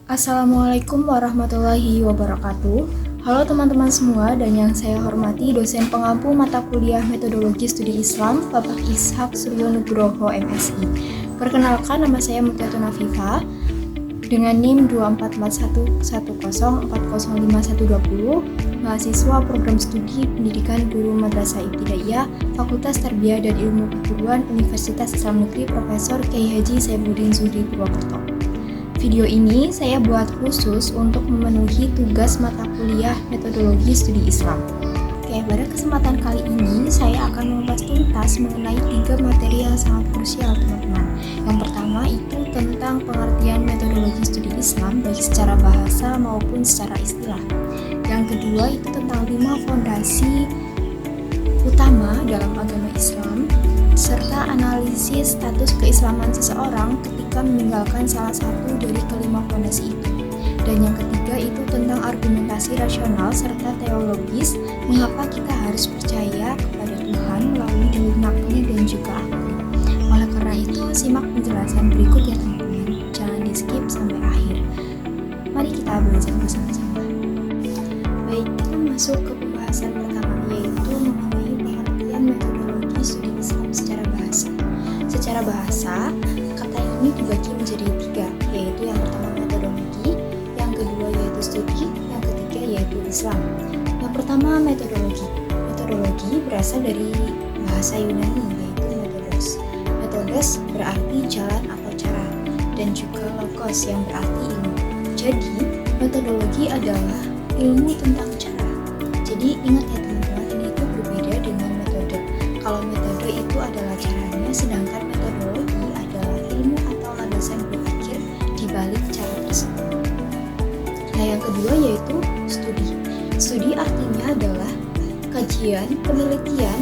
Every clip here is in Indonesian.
Assalamualaikum warahmatullahi wabarakatuh. Halo teman-teman semua, dan yang saya hormati dosen pengampu mata kuliah Metodologi Studi Islam, Bapak Ishak Suryo Nugroho MSI. Perkenalkan, nama saya Mukyatun Afifah dengan NIM 24411040520, mahasiswa program studi pendidikan guru Madrasah Ibtidaiyah, Fakultas Tarbiyah dan Ilmu Keguruan Universitas Islam Negeri Profesor Kyai Haji Saifuddin Zuhri Purwokerto. Video ini saya buat khusus untuk memenuhi tugas mata kuliah Metodologi Studi Islam. Oke, pada kesempatan kali ini saya akan mengupas tuntas mengenai 3 materi yang sangat krusial, teman-teman. Yang pertama itu tentang pengertian metodologi studi Islam baik secara bahasa maupun secara istilah. Yang kedua itu tentang 5 fondasi utama dalam agama Islam serta analisis status keislaman seseorang ketika meninggalkan salah satu dari kelima fondasi itu. Dan yang ketiga itu tentang argumentasi rasional serta teologis, mengapa kita harus percaya kepada Tuhan melalui dalil nakli dan juga akli. Oleh karena itu, simak penjelasan berikut ya teman-teman, jangan di skip sampai akhir. Mari kita belajar bersama-sama. Baik, kita masuk ke pembahasan pertama, yaitu mengenai pengertian metodologi studi Islam secara bahasa. Secara bahasa, kata ini dibagi menjadi 3, yaitu yang pertama metodologi, yang kedua yaitu studi, yang ketiga yaitu Islam. Yang pertama metodologi. Metodologi berasal dari bahasa Yunani, yaitu metodos. Metodos berarti jalan atau cara, dan juga logos yang berarti ilmu. Jadi, metodologi adalah ilmu tentang cara. Jadi ingat ya teman-teman, ini itu berbeda dengan metode. Kalau metode itu adalah caranya, sedangkan metodologi adalah ilmu atau landasan berpikir di balik cara tersebut. Nah, yang kedua yaitu studi. Studi artinya adalah kajian, penelitian,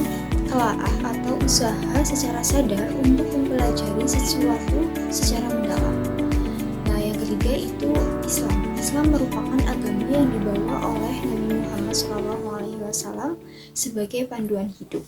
telaah atau usaha secara sadar untuk mempelajari sesuatu secara mendalam. Nah, yang ketiga itu Islam. Islam merupakan agama yang dibawa oleh Nabi Muhammad SAW sebagai panduan hidup.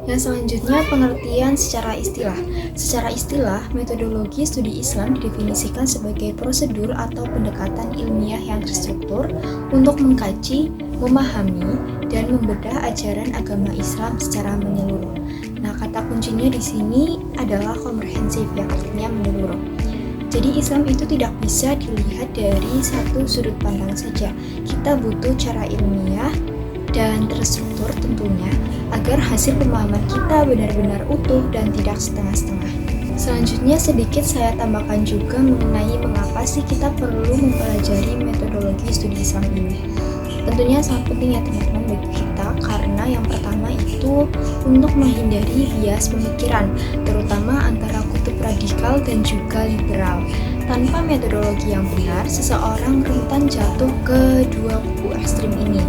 Yang selanjutnya pengertian secara istilah. Secara istilah, metodologi studi Islam didefinisikan sebagai prosedur atau pendekatan ilmiah yang terstruktur untuk mengkaji, memahami, dan membedah ajaran agama Islam secara menyeluruh. Nah, kata kuncinya di sini adalah komprehensif, yang artinya menyeluruh. Jadi Islam itu tidak bisa dilihat dari satu sudut pandang saja. Kita butuh cara ilmiah dan terstruktur tentunya agar hasil pemahaman kita benar-benar utuh dan tidak setengah-setengah. Selanjutnya sedikit saya tambahkan juga mengenai mengapa sih kita perlu mempelajari metodologi studi Islam ini. Tentunya sangat penting ya teman-teman bagi kita, karena yang pertama itu untuk menghindari bias pemikiran, terutama antara kutub radikal dan juga liberal. Tanpa metodologi yang benar, seseorang rentan jatuh ke dua kubu ekstrim ini.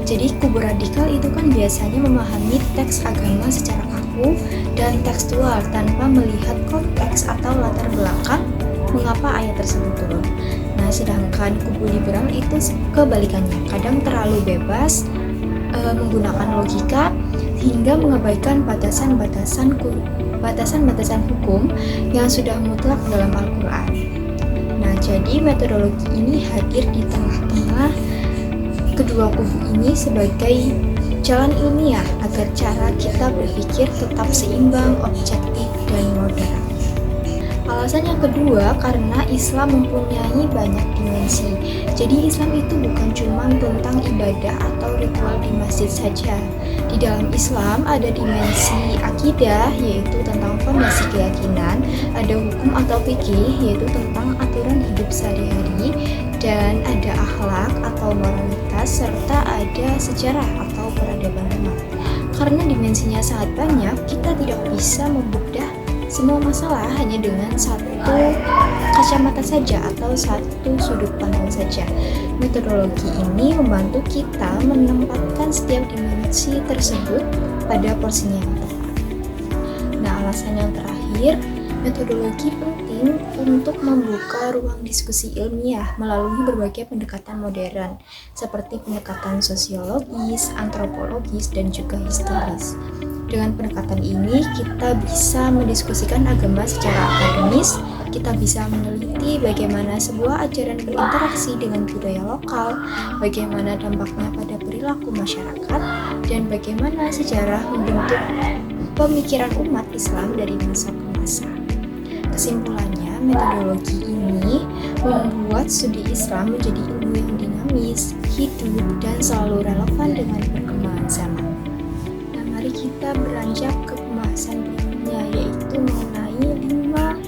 Jadi kubu radikal itu kan biasanya memahami teks agama secara kaku dan tekstual tanpa melihat konteks atau latar belakang mengapa ayat tersebut turun. Nah, sedangkan kubu liberal itu kebalikannya, kadang terlalu bebas menggunakan logika hingga mengabaikan batasan-batasan hukum yang sudah mutlak dalam Al-Quran. Nah, jadi metodologi ini hadir di tengah-tengah kedua kubu ini sebagai jalan ilmiah agar cara kita berpikir tetap seimbang, objektif, dan modern. Alasan yang kedua, karena Islam mempunyai banyak dimensi. Jadi Islam itu bukan cuma tentang ibadah atau ritual di masjid saja. Di dalam Islam ada dimensi akidah, yaitu tentang fondasi keyakinan, ada hukum atau fikih, yaitu tentang aturan hidup sehari-hari, dan ada akhlak atau moralitas, serta ada sejarah atau peradaban umat. Karena dimensinya sangat banyak, kita tidak bisa membedah semua masalah hanya dengan satu kacamata saja atau satu sudut pandang saja. Metodologi ini membantu kita menempatkan setiap dimensi tersebut pada porsinya yang tepat. Nah, alasan yang terakhir, metodologi penting untuk membuka ruang diskusi ilmiah melalui berbagai pendekatan modern, seperti pendekatan sosiologis, antropologis, dan juga historis. Dengan pendekatan ini, kita bisa mendiskusikan agama secara akademis, kita bisa meneliti bagaimana sebuah ajaran berinteraksi dengan budaya lokal, bagaimana dampaknya pada perilaku masyarakat, dan bagaimana sejarah membentuk pemikiran umat Islam dari masa ke masa. Kesimpulannya, metodologi ini membuat studi Islam menjadi ilmu yang dinamis, hidup, dan selalu relevan dengan perkembangan zaman. Nah, mari kita beranjak ke pembahasan berikutnya, yaitu mengenai 5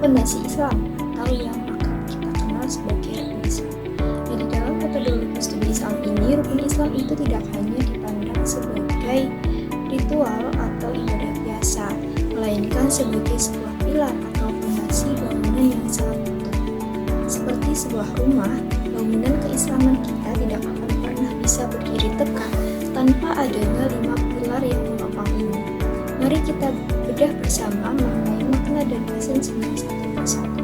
fondasi Islam atau yang akan kita kenal sebagai rukun Islam. Nah, di dalam metodologi studi Islam ini, rukun Islam itu tidak hanya dipandang sebagai ritual atau ibadah biasa, melainkan sebagai sebuah pilar atau fondasi bangunan yang sangat utuh. Seperti sebuah rumah, bangunan keislaman kita tidak akan pernah bisa berdiri tegak tanpa adanya 5 pilar yang menopang ini. Mari kita bedah bersama mengenai makna dan esensinya satu persatu.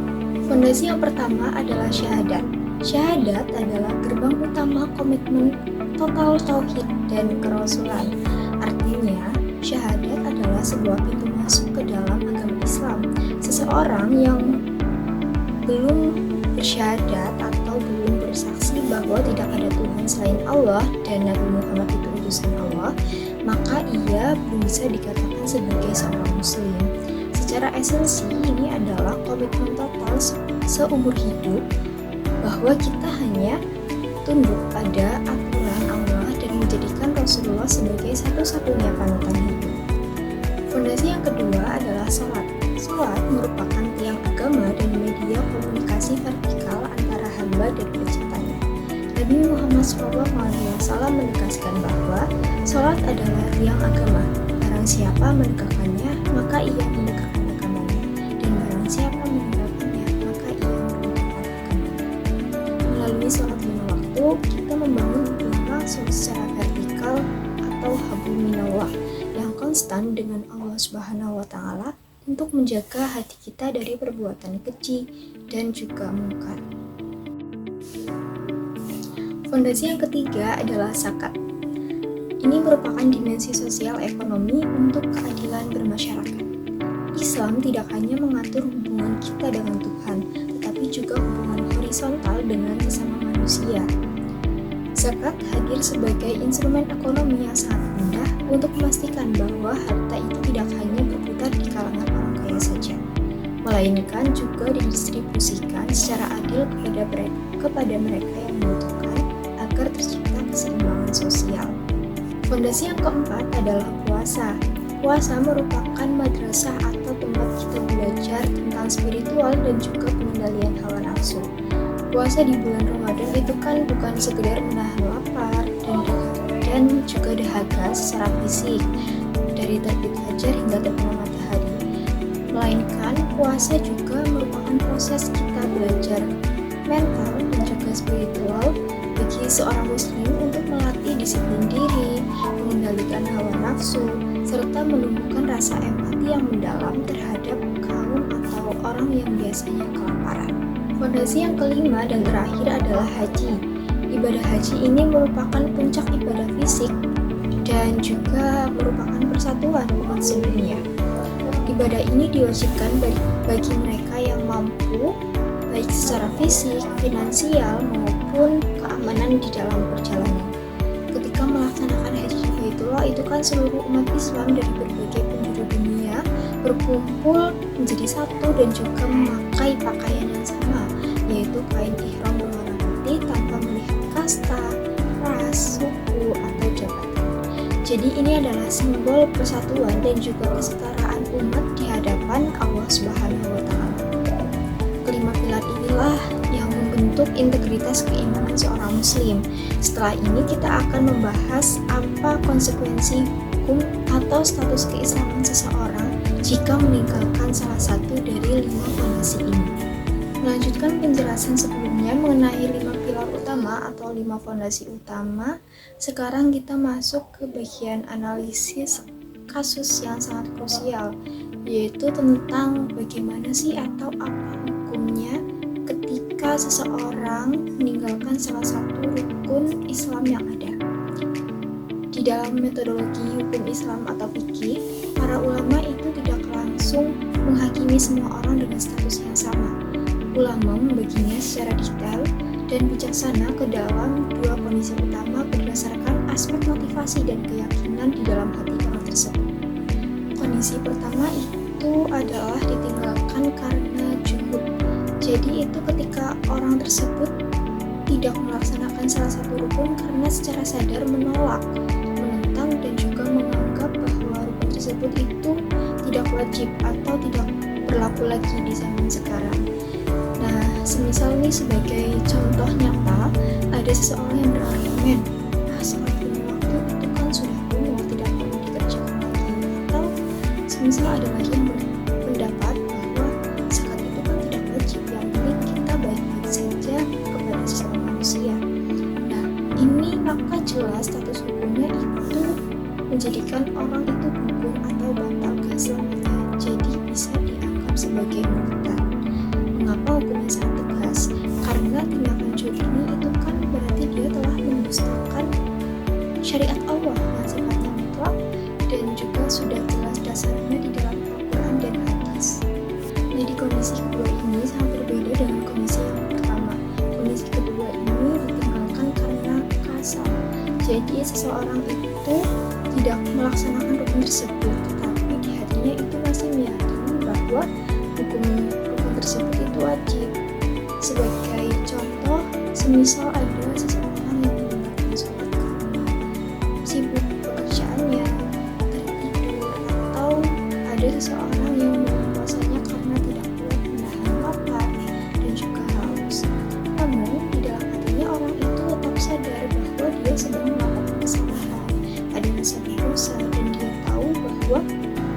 Fondasi yang pertama adalah syahadat. Syahadat adalah gerbang utama komitmen total tauhid dan kerasulan. Artinya, syahadat adalah sebuah pintu masuk ke dalam agama Islam. Seseorang yang belum bersyahadat atau belum bersaksi bahwa tidak ada Tuhan selain Allah dan Nabi Muhammad itu utusan Allah, maka ia belum bisa dikatakan sebagai seorang muslim. Secara esensi, ini adalah komitmen total seumur hidup bahwa kita hanya tunduk pada aturan Allah dan menjadikan Rasulullah sebagai satu-satunya panutan hidup. Fondasi yang kedua adalah sholat. Sholat merupakan tiang agama dan media komunikasi vertikal antara hamba dan penciptanya. Nabi Muhammad SAW menegaskan bahwa sholat adalah tiang agama. Barang siapa menegakkannya, maka ia menegakkan agamanya. Dan barang siapa meninggalkannya, maka ia meruntuhkan agamanya. Melalui sholat 5 waktu, kita membangun hubungan langsung secara vertikal atau hablum minallah yang konstan dengan Allah Subhanahu wa Ta'ala untuk menjaga hati kita dari perbuatan keji dan juga mungkar. Fondasi yang ketiga adalah zakat. Ini merupakan dimensi sosial ekonomi untuk keadilan bermasyarakat. Islam tidak hanya mengatur hubungan kita dengan Tuhan, tetapi juga hubungan horizontal dengan sesama manusia. Zakat hadir sebagai instrumen ekonomi yang sangat mudah untuk memastikan bahwa harta itu tidak hanya berputar di kalangan orang kaya saja, melainkan juga didistribusikan secara adil kepada mereka yang membutuhkan agar tercipta keseimbangan sosial. Fondasi yang keempat adalah puasa. Puasa merupakan madrasah atau tempat kita belajar tentang spiritual dan juga pengendalian hawa nafsu. Puasa di bulan Ramadan itu kan bukan sekedar menahan lapar dan juga dahaga secara fisik dari terbit fajar hingga terbenam matahari, melainkan puasa juga merupakan proses kita belajar mental dan juga spiritual bagi seorang muslim untuk melatih disiplin diri, mengendalikan hawa nafsu, serta menumbuhkan rasa empati yang mendalam terhadap kaum atau orang yang biasanya kelaparan. Fondasi yang kelima dan terakhir adalah haji. Ibadah haji ini merupakan puncak ibadah fisik dan juga merupakan persatuan umat sedunia. Ibadah ini diwajibkan bagi mereka yang mampu, baik secara fisik, finansial, maupun keamanan di dalam perjalanan. Ketika melaksanakan haji di Baitullah, itu kan seluruh umat Islam dari berbagai penjuru dunia berkumpul menjadi satu dan juga memakai pakaian yang sama, yaitu kain ihram berwarna putih tanpa melihat kasta, ras, suku, atau jabatan. Jadi ini adalah simbol persatuan dan juga kesetaraan umat di hadapan Allah Subhanahu wa Ta'ala. Kelima pilar inilah yang membentuk integritas keimanan seorang muslim. Setelah ini kita akan membahas apa konsekuensi hukum atau status keislaman seseorang jika meninggalkan salah satu dari 5 fondasi ini. Melanjutkan penjelasan sebelumnya mengenai 5 pilar utama atau 5 fondasi utama, sekarang kita masuk ke bagian analisis kasus yang sangat krusial, yaitu tentang bagaimana sih atau apa hukumnya ketika seseorang meninggalkan salah satu rukun Islam yang ada. Di Di dalam metodologi hukum Islam atau fikih, para ulama itu tidak langsung menghakimi semua orang dengan status yang sama. Ulama membaginya secara detail dan bijaksana ke dalam dua kondisi utama berdasarkan aspek motivasi dan keyakinan di dalam hati orang tersebut. Kondisi pertama itu adalah ditinggalkan karena juhud. Jadi itu ketika orang tersebut tidak melaksanakan salah satu rukun karena secara sadar menolak, menentang, dan juga menganggap bahwa rukun tersebut itu tidak wajib atau tidak berlaku lagi di zaman sekarang. Nah, semisal nih sebagai contoh nyata, ada seseorang yang berargumen, sholat lima waktu itu kan sudah kuno, tidak perlu dikerjakan lagi. Atau semisal ada lagi yang berpendapat bahwa zakat itu kan tidak wajib, yang penting kita baik-baik saja kepada sesama manusia. Nah, ini maka jelas status hukumnya itu menjadikan orang itu gugur atau batal keislamannya, jadi bisa dianggap sebagai murtad. Mengapa hukumnya sangat tegas? Karena tindakan juhud ini itu kan berarti dia telah mendustakan syariat Allah yang sifatnya mutlak dan juga sudah jelas dasarnya di dalam Al-Quran dan hadis. Nah, di kondisi kedua ini sangat berbeda dengan kondisi yang pertama. Kondisi kedua ini ditinggalkan karena kasal. Jadi seseorang itu tidak melaksanakan rukun tersebut, tetapi di hatinya itu masih meyakini bahwa rukun tersebut itu wajib. Sebagai contoh, semisal ada seseorang yang meninggalkan sholat karena sibuk pekerjaannya, tertidur, atau ada seseorang yang puasanya karena tidak kuat menahan lapar dan juga haus. Namun di dalam hatinya orang itu tetap sadar bahwa dia sedang melakukan kesalahan, ada rasa berdosa, dan dia tahu bahwa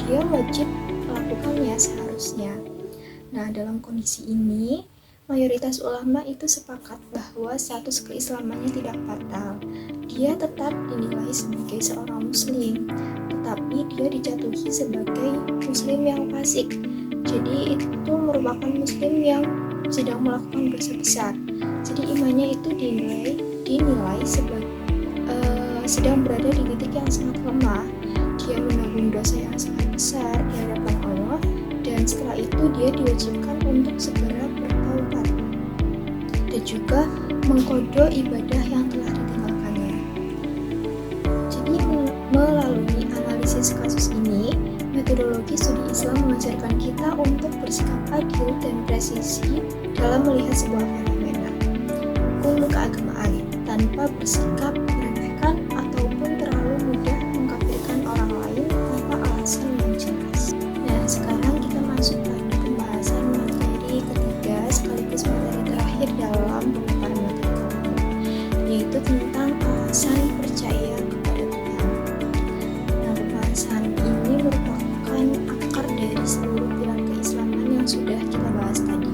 dia wajib melakukannya seharusnya. Nah, dalam kondisi ini, mayoritas ulama itu sepakat bahwa status keislamannya tidak batal. Dia tetap dinilai sebagai seorang muslim, tetapi dia dijatuhi sebagai muslim yang fasik. Jadi itu merupakan muslim yang sedang melakukan dosa besar. Jadi imannya itu dinilai sebagai sedang berada di titik yang sangat lemah. Dia menanggung dosa yang sangat besar di hadapan Allah, dan setelah itu dia diwajibkan untuk segera bertaubat dan juga mengkodo ibadah yang telah ditinggalkannya. Jadi melalui analisis kasus ini, metodologi studi Islam mengajarkan kita untuk bersikap adil dan presisi dalam melihat sebuah fenomena hukum keagamaan tanpa bersikap meremehkan ataupun terlalu mudah mengkafirkan orang lain tanpa alasan yang jelas. Nah, sekarang kita masuk pada pembahasan materi ketiga sekaligus materi terakhir dalam pemaparan materi kali ini, yaitu tentang alasan percaya kepada Tuhan. Nah, pembahasan ini merupakan akar dari seluruh pilar keislaman yang sudah kita bahas tadi.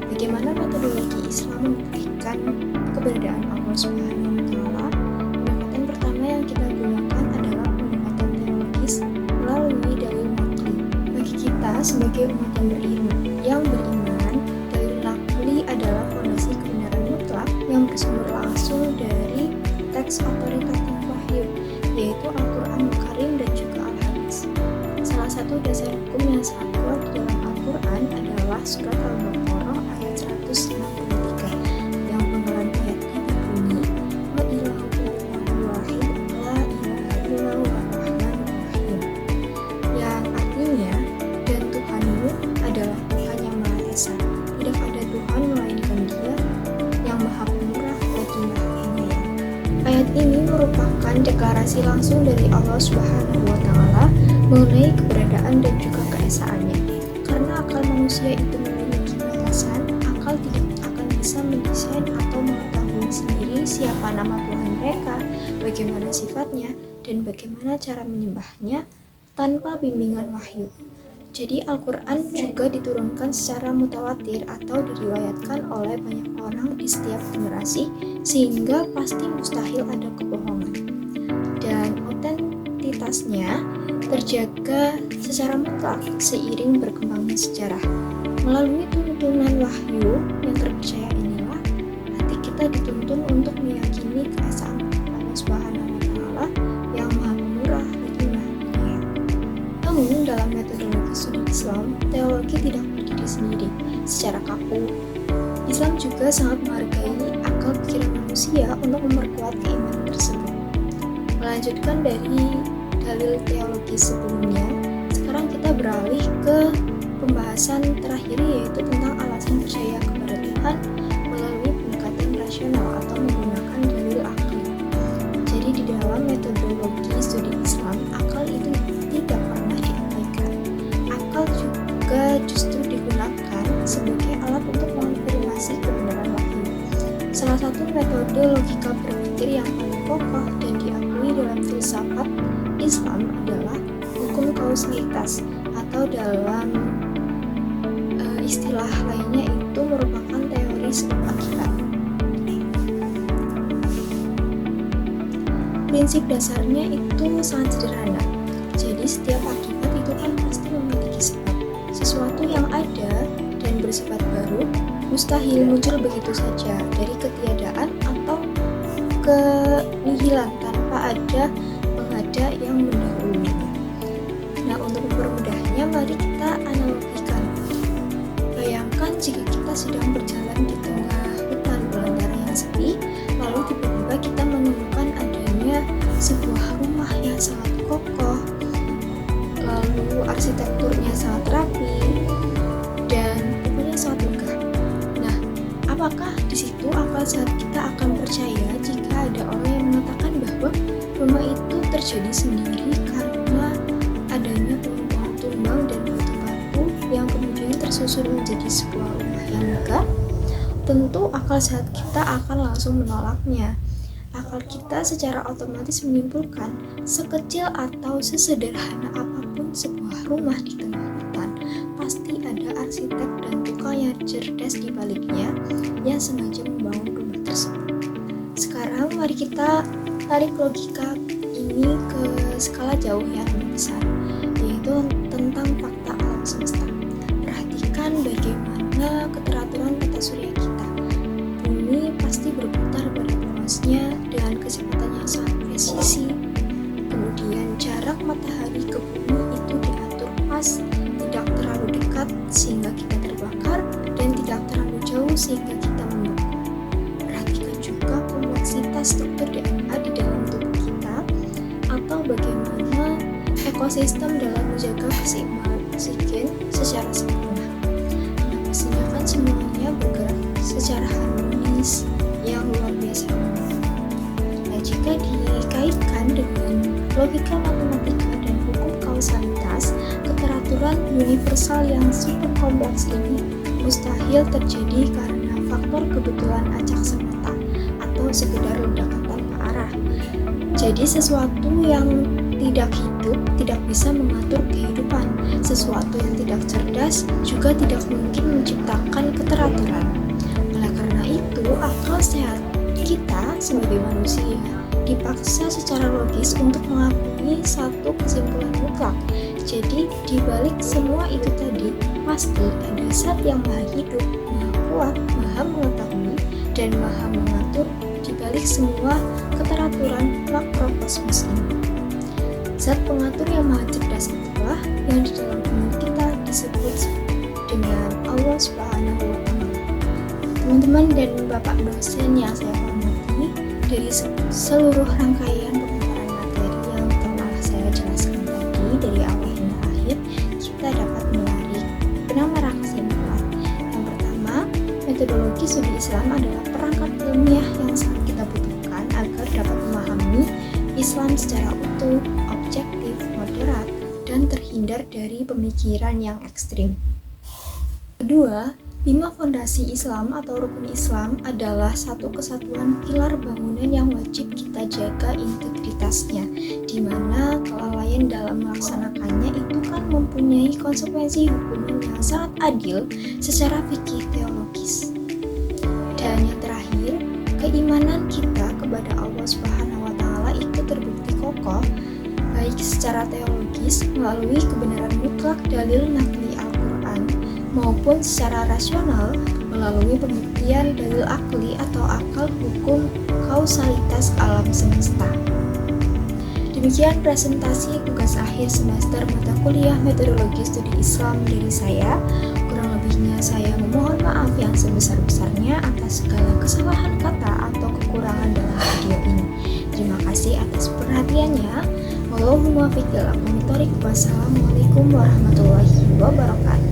Bagaimana metodologi Islam membuktikan keberadaan Allah Subhanahu wa Ta'ala? Pendekatan pertama yang kita gunakan adalah pendekatan teologis melalui dalil naqli. Bagi kita sebagai umat yang beriman, dalil naqli adalah fondasi kebenaran mutlak yang bersumber langsung dari teks otoritatif wahyu, yaitu Al-Quran Karim dan juga Al-Hadis. Salah satu dasar hukum yang sangat kuat di dalam Al-Quran adalah surat Al-Baqarah ayat 163 yang penggalan ayatnya berbunyi, wa ilahukum illahu wahid la ilaha illahu ar-rahmanur rahim, yang artinya, dan Tuhanmu adalah Tuhan yang Maha Esa, tidak ada Tuhan melainkan Dia yang Maha Pemurah lagi Maha Penyayang. Ayat ini merupakan deklarasi langsung dari Allah Subhanahu wa Ta'ala mengenai keberadaan dan juga keesaannya. Karena akal manusia itu memiliki batasan, akal tidak akan bisa mendesain atau mengetahui sendiri siapa nama Tuhan mereka, bagaimana sifatnya, dan bagaimana cara menyembahnya tanpa bimbingan wahyu. Jadi Al-Quran juga diturunkan secara mutawatir atau diriwayatkan oleh banyak orang di setiap generasi, sehingga pasti mustahil ada kebohongan. Dan otentitasnya terjaga secara mutlak seiring berkembangnya sejarah. Melalui tuntunan wahyu yang terpercaya inilah, nanti kita dituntun untuk meyakini keesaan Allah Subhanahu wa Ta'ala sendiri secara kaku. Islam juga sangat menghargai akal pikiran manusia untuk memperkuat keimanan tersebut. Melanjutkan dari dalil teologi sebelumnya, sekarang kita beralih ke pembahasan terakhir, yaitu tentang alasan percaya kepada Tuhan melalui pendekatan rasional atau menggunakan dalil akal. Jadi di dalam metodologi studi Islam, akal itu tidak pernah diabaikan. Akal juga justru digunakan sebagai alat untuk mengonfirmasi kebenaran wahyu. Salah satu metode logika berpikir yang paling kokoh dan diakui dalam filsafat Islam adalah hukum kausalitas, atau dalam istilah lainnya itu merupakan teori sebab akibat. Prinsip dasarnya itu sangat sederhana. Jadi setiap akibat itu kan pasti memiliki sebab. Sesuatu yang ada dan bersifat baru mustahil muncul begitu saja dari ketiadaan atau kenihilan tanpa ada pengada yang mendahulunya. Nah, untuk mempermudahnya, mari kita analogikan. Bayangkan jika kita sedang berjalan di tengah hutan belantara yang sepi, lalu tiba-tiba kita menemukan adanya sebuah rumah yang sangat kokoh, lalu arsitekturnya sangat rapi, dan pokoknya sangat megah. Nah, apakah di situ akal sehat kita akan percaya jika ada orang yang mengatakan bahwa rumah itu terjadi sendiri karena adanya pohon-pohon tumbang dan batu-batu yang kemudian tersusun menjadi sebuah rumah yang megah? Tentu akal sehat kita akan langsung menolaknya. Akal kita secara otomatis menyimpulkan sekecil atau sesederhana apapun sebuah rumah di tengah hutan, pasti ada arsitek dan tukang yang cerdas di baliknya yang sengaja membangun rumah tersebut. Sekarang mari kita tarik logika ini ke skala jauh yang lebih besar, yaitu tentang fakta alam semesta. Perhatikan bagaimana keteraturan tata surya kita. Bumi pasti berputar pada porosnya dengan kecepatan yang sangat presisi. Kemudian jarak matahari ke bumi itu diatur pas, tidak terlalu dekat sehingga kita terbakar dan tidak terlalu jauh sehingga kita membeku. Perhatikan juga kompleksitas struktur DNA di dalam tubuh kita, atau bagaimana ekosistem dalam menjaga keseimbangan oksigen secara sempurna. Nah, pastinya kan semuanya bergerak secara harmonis yang luar biasa. Nah, jika dikaitkan dengan logika matematika dan hukum kausalitas, keteraturan universal yang super kompleks ini mustahil terjadi karena faktor kebetulan acak semata atau sekedar ledakan tanpa arah. Jadi sesuatu yang tidak hidup tidak bisa mengatur kehidupan. Sesuatu yang tidak cerdas juga tidak mungkin menciptakan keteraturan. Oleh karena itu, akal sehat kita sebagai manusia dipaksa secara logis untuk mengakui satu kesimpulan mutlak. Jadi, di balik semua itu tadi, pasti ada zat yang maha hidup, maha kuat, maha mengetahui, dan maha mengatur di balik semua keteraturan makrokosmos ini. Zat pengatur yang maha cerdas itulah yang di dalam iman kita disebut dengan Allah Subhanahu wa Ta'ala. Teman-teman dan Bapak dosen yang saya hormati, dari seluruh rangkaian pemaparan materi yang telah saya jelaskan tadi dari awal hingga akhir, kita dapat menarik beberapa kesimpulan. Yang pertama, metodologi studi Islam adalah perangkat ilmiah yang sangat kita butuhkan agar dapat memahami Islam secara utuh, objektif, moderat, dan terhindar dari pemikiran yang ekstrim. Kedua, 5 fondasi Islam atau rukun Islam adalah satu kesatuan pilar bangunan yang wajib kita jaga integritasnya, di mana kelalaian dalam melaksanakannya itu kan mempunyai konsekuensi hukuman yang sangat adil secara fikih teologis. Dan yang terakhir, keimanan kita kepada Allah Subhanahu wa Ta'ala itu terbukti kokoh baik secara teologis melalui kebenaran mutlak dalil nakli Al-Quran maupun secara rasional melalui pembuktian dalil akli atau akal hukum kausalitas alam semesta. Demikian presentasi tugas akhir semester mata kuliah metodologi studi Islam dari saya. Kurang lebih akhirnya saya memohon maaf yang sebesar-besarnya atas segala kesalahan kata atau kekurangan dalam video ini. Terima kasih atas perhatiannya. Wallahul muwaffiq ila aqwamit thoriq. Wassalamualaikum warahmatullahi wabarakatuh.